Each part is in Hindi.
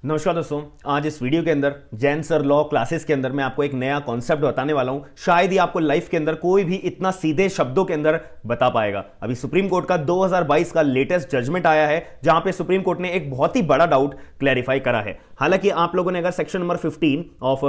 नमस्कार दोस्तों, आज इस वीडियो के अंदर जैन सर लॉ क्लासेस के अंदर मैं आपको एक नया कॉन्सेप्ट बताने वाला हूं। शायद ही आपको लाइफ के अंदर कोई भी इतना सीधे शब्दों के अंदर बता पाएगा। अभी सुप्रीम कोर्ट का 2022 का लेटेस्ट जजमेंट आया है, जहां पे सुप्रीम कोर्ट ने एक बहुत ही बड़ा डाउट क्लैरिफाई करा है। हालांकि आप लोगों ने अगर section number 15 of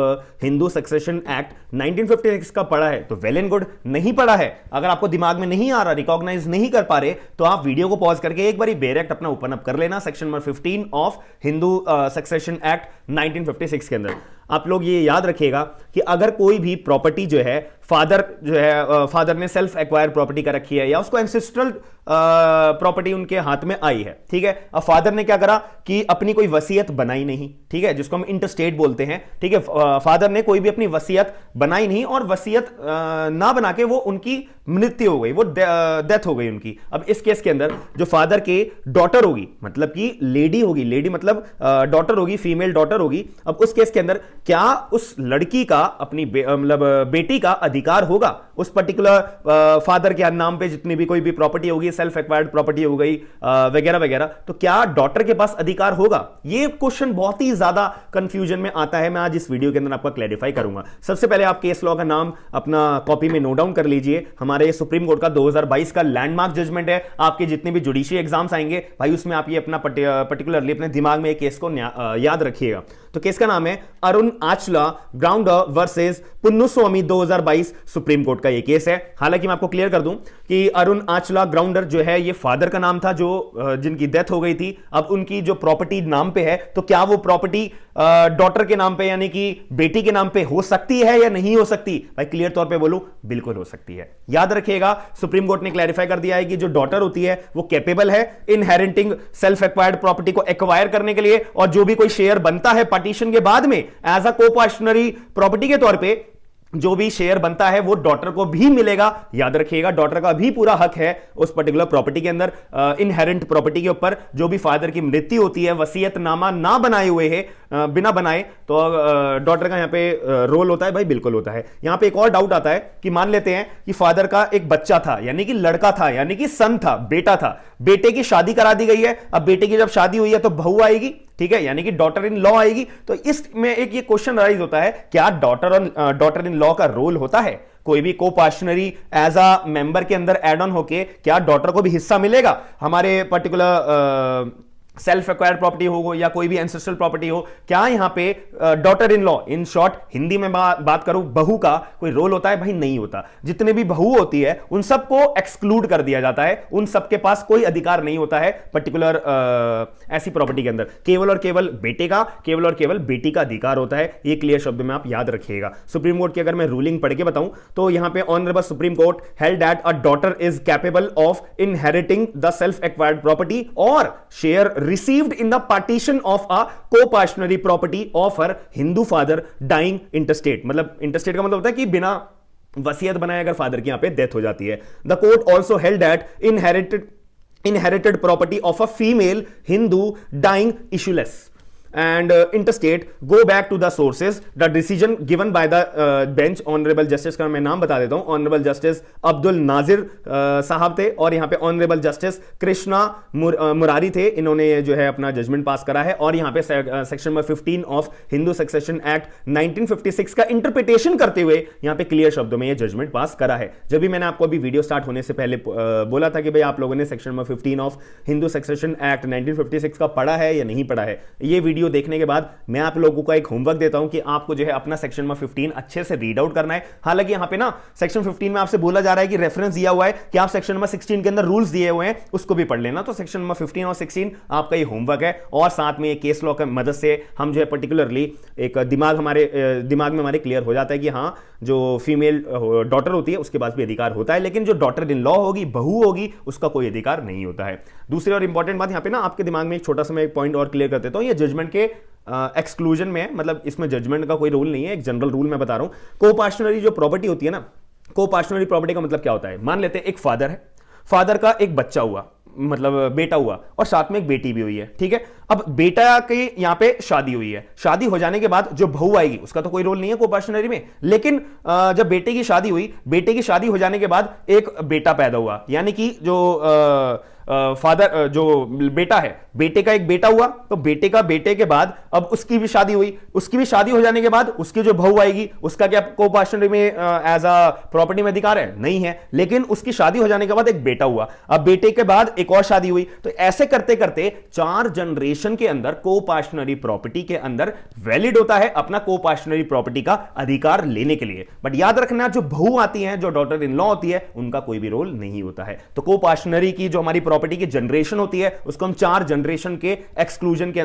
Hindu succession act 1956 का पढ़ा है तो वेल एंड गुड। नहीं पढ़ा है, अगर आपको दिमाग में नहीं आ रहा, रिकॉग्नाइज नहीं कर पा रहे, तो आप वीडियो को पॉज करके एक बार बेरेक्ट अपना ओपन अप कर लेना section number 15 of Hindu succession act 1956 के अंदर। आप लोग ये याद रखिएगा कि अगर कोई भी प्रॉपर्टी जो है फादर ने सेल्फ एक्वायर प्रॉपर्टी का रखी है या उसको एंसेस्ट्रल प्रॉपर्टी उनके हाथ में आई है, ठीक है। अब फादर ने क्या करा कि अपनी कोई वसीयत बनाई नहीं, ठीक है, जिसको हम इंटरस्टेट बोलते हैं, ठीक है। फादर ने कोई भी अपनी वसीयत बनाई नहीं और वसीयत ना बना के वो उनकी मृत्यु हो गई, वो डेथ हो गई उनकी। अब इस केस के अंदर जो फादर के डॉटर होगी, मतलब कि लेडी होगी, लेडी मतलब डॉटर होगी, फीमेल डॉटर होगी। अब उस केस के अंदर क्या उस लड़की का अपनी मतलब बेटी का अधिकार होगा उस पर्टिकुलर फादर के नाम पे जितनी भी कोई भी प्रॉपर्टी होगी, सेल्फ एक्वायर्ड प्रॉपर्टी हो गई वगैरह वगैरह, तो क्या डॉटर के पास अधिकार होगा? ये क्वेश्चन बहुत ही ज्यादा कंफ्यूजन में आता है। मैं आज इस वीडियो के अंदर आपको क्लैरिफाई करूंगा। सबसे पहले आप केस लॉ का नाम अपना कॉपी में नोट डाउन कर लीजिए। हमारे सुप्रीम कोर्ट का 2022 का लैंडमार्क जजमेंट है। आपके जितने भी जुडिशियल एग्जाम्स आएंगे भाई, उसमें आप ये अपना पर्टिकुलरली अपने दिमाग में केस को याद रखिएगा। तो केस का नाम है Arunachala Gounder versus Ponnuswamy 2022। Supreme court का ये केस है। हालांकि मैं आपको क्लियर कर दूं कि अरुण आचला ग्राउंडर जो है ये फादर का नाम था जो जिनकी डेथ हो गई थी। अब उनकी जो प्रॉपर्टी नाम पे है, तो क्या वो प्रॉपर्टी डॉटर के नाम पे यानी कि बेटी के नाम पे हो सकती है या नहीं हो सकती? भाई क्लियर तौर पे बोलूं, बिल्कुल हो सकती है। याद रखिएगा, सुप्रीम कोर्ट ने क्लैरिफाई कर दिया है कि जो डॉटर होती है वो कैपेबल है इनहेरिटिंग सेल्फ एक्वायर्ड प्रॉपर्टी को एक्वायर करने के लिए, और जो भी कोई शेयर बनता है पार्टीशन के बाद में एज अ कोपार्शनरी प्रॉपर्टी के तौर पे जो भी शेयर बनता है वो डॉटर को भी मिलेगा। याद रखिएगा, डॉटर का भी पूरा हक है उस पर्टिकुलर प्रॉपर्टी के अंदर, इनहेरेंट प्रॉपर्टी के ऊपर। जो भी फादर की मृत्यु होती है, वसीयतनामा ना बनाए हुए है, बिना बनाए, तो डॉटर का यहां पे रोल होता है। भाई बिल्कुल होता है। यहां पे एक और डाउट आता है कि मान लेते हैं कि फादर का एक बच्चा था, यानी कि लड़का था, यानी कि सन था, बेटा था, बेटे की शादी करा दी गई है। अब बेटे की जब शादी हुई है तो बहू आएगी, ठीक है, यानी कि डॉटर इन लॉ आएगी। तो इसमें एक ये क्वेश्चन राइज होता है, क्या डॉटर इन लॉ का रोल होता है? कोई भी कोपार्शनरी एज अ मेंबर के अंदर एड ऑन होके क्या डॉटर को भी हिस्सा मिलेगा हमारे पर्टिकुलर सेल्फ एक्वायर्ड प्रॉपर्टी हो या कोई भी एंसेस्ट्रल प्रॉपर्टी हो? क्या यहां पे daughter in law, in short Hindi में बात करूं, बहू का कोई रोल होता है? भाई नहीं होता। जितने भी बहू होती है उन सबको एक्सक्लूड कर दिया जाता है, उन सबके पास कोई अधिकार नहीं होता है पर्टिकुलर ऐसी प्रॉपर्टी के अंदर। केवल और केवल बेटे का, केवल और केवल बेटी का अधिकार होता है। ये क्लियर शब्द में आप याद रखिएगा। सुप्रीम कोर्ट की अगर मैं रूलिंग पढ़ के बताऊं तो यहां पे honourable supreme court held that a daughter is capable of inheriting the self acquired property और share received in the partition of a co-partitionary property of her Hindu father dying intestate। मतलब इंटरस्टेट का मतलब होता है कि बिना वसीयत बनाए अगर फादर की यहां पे डेथ हो जाती है। The court also held that inherited property of a female Hindu dying issueless and interstate go back to the sources। the decision given by the bench, honourable justice का मैं नाम बता देता हूं, ऑनरेबल जस्टिस अब्दुल नाजिर साहब थे, और यहां पे ऑनरेबल जस्टिस कृष्णा मुरारी थे। इन्होंने जो है अपना जजमेंट पास करा है, और यहां पे section number 15 of Hindu succession act 1956 का इंटरप्रिटेशन करते हुए यहां पे क्लियर शब्दों में ये जजमेंट पास करा है। जब भी मैंने आपको अभी वीडियो स्टार्ट होने से पहले बोला था कि भाई आप लोगों ने section number 15 of Hindu succession act 1956 का पढ़ा है या नहीं पढ़ा है, ये वीडियो देखने के बाद मैं आप लोगों को एक होमवर्क देता हूं कि आपको जो है अपना सेक्शन नंबर 15 अच्छे से रीड आउट करना है। हालांकि यहां पे ना सेक्शन 15 में आपसे बोला जा रहा है कि रेफरेंस दिया हुआ है कि आप सेक्शन नंबर 16 के अंदर रूल्स दिए हुए हैं, उसको भी पढ़ लेना। तो सेक्शन नंबर 15 और 16 आपका ये होमवर्क है, और साथ में ये केस लॉ की मदद से हम जो है पर्टिकुलरली एक दिमाग में हमारे क्लियर हो जाता है कि हाँ, जो फीमेल डॉटर होती है उसके पास भी अधिकार होता है, लेकिन जो डॉटर इन लॉ होगी, बहू होगी, उसका कोई अधिकार नहीं होता है। दूसरी और इंपॉर्टेंट बात यहां पे ना आपके दिमाग में एक छोटा सा मैं एक पॉइंट और क्लियर कर देता हूं। ये जजमेंट के एक्सक्लूजन में, मतलब इसमें जजमेंट का कोई रूल नहीं है, एक जनरल रूल मैं बता रहा हूं। कोपार्शनरी जो प्रॉपर्टी होती है ना, कोपार्शनरी प्रॉपर्टी का मतलब क्या होता है? मान लेते हैं एक फादर है, फादर का एक बच्चा हुआ, मतलब बेटा हुआ, और साथ में एक बेटी भी हुई है, ठीक है। अब बेटा की यहां पे शादी हुई है, शादी हो जाने के बाद जो बहू आएगी उसका तो कोई रोल नहीं है कोपार्शनरी में, लेकिन जब बेटे की शादी हुई, बेटे की शादी हो जाने के बाद एक बेटा पैदा हुआ, यानी कि जो फादर जो बेटा है, बेटे का एक बेटा हुआ, तो बेटे का बेटे के बाद अब उसकी भी शादी हुई, उसकी भी शादी हो जाने के बाद उसकी जो बहू आएगी उसका क्या को-पार्टनरी में एज अ प्रॉपर्टी में अधिकार है? नहीं है। लेकिन उसकी शादी हो जाने के बाद एक बेटा हुआ, अब बेटे के बाद एक और शादी हुई, तो ऐसे करते करते 4 जनरेशन के अंदर को-पार्टनरी प्रॉपर्टी के अंदर वैलिड होता है अपना को-पार्टनरी प्रॉपर्टी का अधिकार लेने के लिए। बट याद रखना, जो बहू आती है, जो डॉटर इन लॉ होती है, उनका कोई भी रोल नहीं होता है। तो को-पार्टनरी की जो हमारी प्रॉपर्टी की जनरेशन होती है उसको हम 4 जनरेशन के एक्सक्लूजन के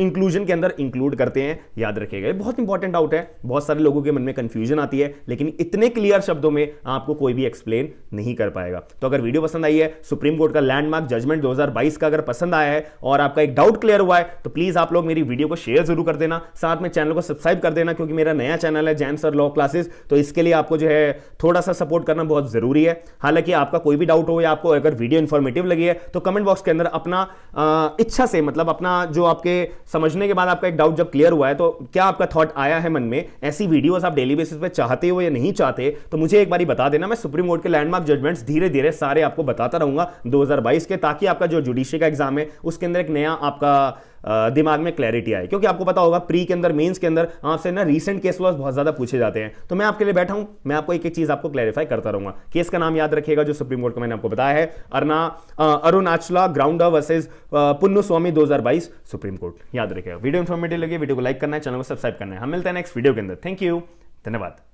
इंक्लूजन के अंदर इंक्लूड करते हैं। याद रखिएगा, ये बहुत इंपॉर्टेंट डाउट है, बहुत सारे लोगों के मन में कंफ्यूजन आती है, लेकिन इतने क्लियर शब्दों में आपको कोई भी एक्सप्लेन नहीं कर पाएगा। तो अगर वीडियो पसंद आई है, सुप्रीम कोर्ट का लैंडमार्क जजमेंट 2022 का अगर पसंद आया है और आपका एक डाउट क्लियर हुआ है, तो प्लीज आप लोग मेरी वीडियो को शेयर जरूर कर देना, साथ में चैनल को सब्सक्राइब कर देना, क्योंकि मेरा नया चैनल है जैन सर लॉ क्लासेस, तो इसके लिए आपको जो है थोड़ा सा सपोर्ट करना बहुत जरूरी है। हालांकि आपका कोई भी डाउट हो या आपको अगर वीडियो इंफॉर्मेटिव लगी है तो कमेंट बॉक्स के अंदर अपना इच्छा से, मतलब अपना जो आपके समझने के बाद आपका एक डाउट जब क्लियर हुआ है तो क्या आपका थॉट आया है मन में, ऐसी वीडियोस आप डेली बेसिस पे चाहते हो या नहीं चाहते, तो मुझे एक बार बता देना। मैं सुप्रीम कोर्ट के लैंडमार्क जजमेंट्स धीरे धीरे सारे आपको बताता रहूंगा 2022 के, ताकि आपका जो जुडिशरी का एग्जाम है उसके अंदर एक नया आपका दिमाग में क्लैरिटी आए। क्योंकि आपको पता होगा प्री के अंदर, मेंस के अंदर आपसे ना रीसेंट केस लॉस बहुत ज्यादा पूछे जाते हैं, तो मैं आपके लिए बैठा हूं, मैं आपको एक एक चीज आपको क्लैरिफाई करता रहूंगा। केस का नाम याद रखिएगा जो सुप्रीम कोर्ट का मैंने आपको बताया है, अरुणाचला ग्राउंडर वर्सेस पुन्नु स्वामी 2022 सुप्रीम कोर्ट। याद रखिएगा। वीडियो इंफॉर्मेटिव लगे, वीडियो को लाइक करना है, चैनल को सब्सक्राइब करना है। हम मिलते हैं नेक्स्ट वीडियो के अंदर। थैंक यू, धन्यवाद।